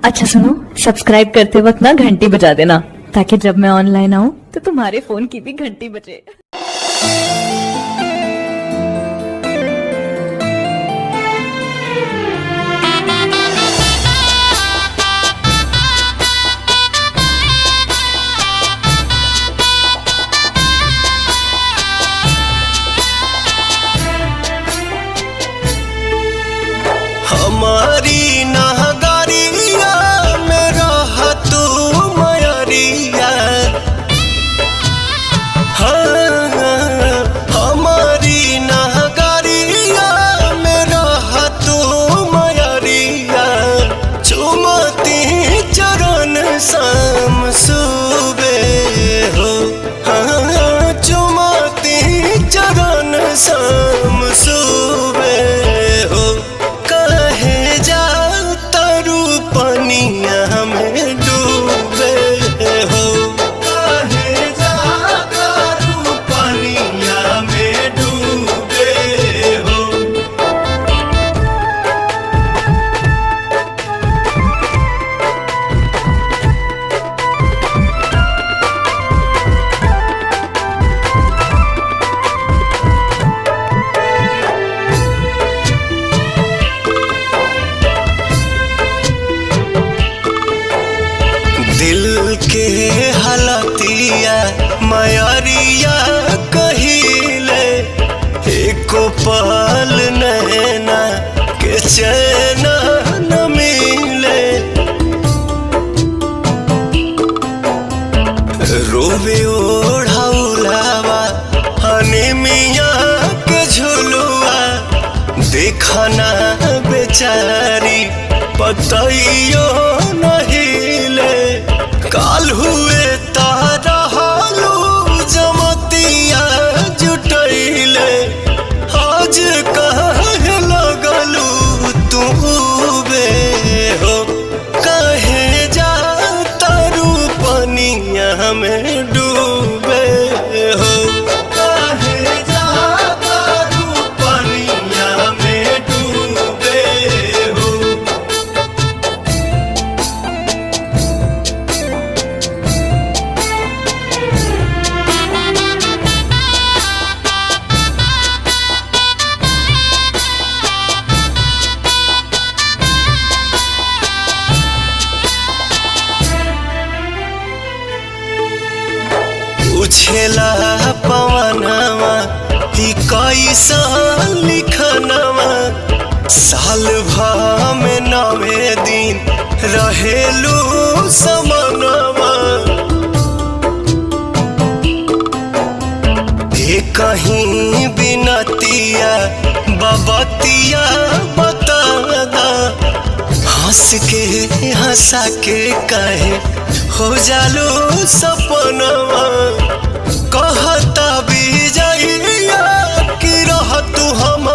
अच्छा सुनो, सब्सक्राइब करते वक्त ना घंटी बजा देना ताकि जब मैं ऑनलाइन आऊँ तो तुम्हारे फोन की भी घंटी बजे। हमारी नगरिया में रह तू मयरिया, हाँ हमारी नगरिया में रह तू मयरिया। चुमती चरण शाम सुबे हो, हाँ चुमती चरण शाम सुबे हो। पनिया में डूबे हो, काहे जाकर पनिया में डूबे हो। दिल के हलतिया मयरिया कहिले, एको पल नैना के चैन न मिले। रोवे ओढ़ौलावा अनिमिया के झुलुआ, देखना बेचारी पतइयो नहिले। काल हुए तारा हालू जमतिया जुटैले, आज कहे लगलू तू बे हो। कहे जा तारू पनिया में डूबे हो, कहे जा तारू पनिया में डूबे हो। उछेला पवनवा ही कैसा लिखनवा, साल भर में 9 दिन रहेलू समनवा। कहीं बिनतिया बबतिया बता, हंस के हंसा के कहे हो जालू सपनवा। कहता भी जाइया कि रह तू हम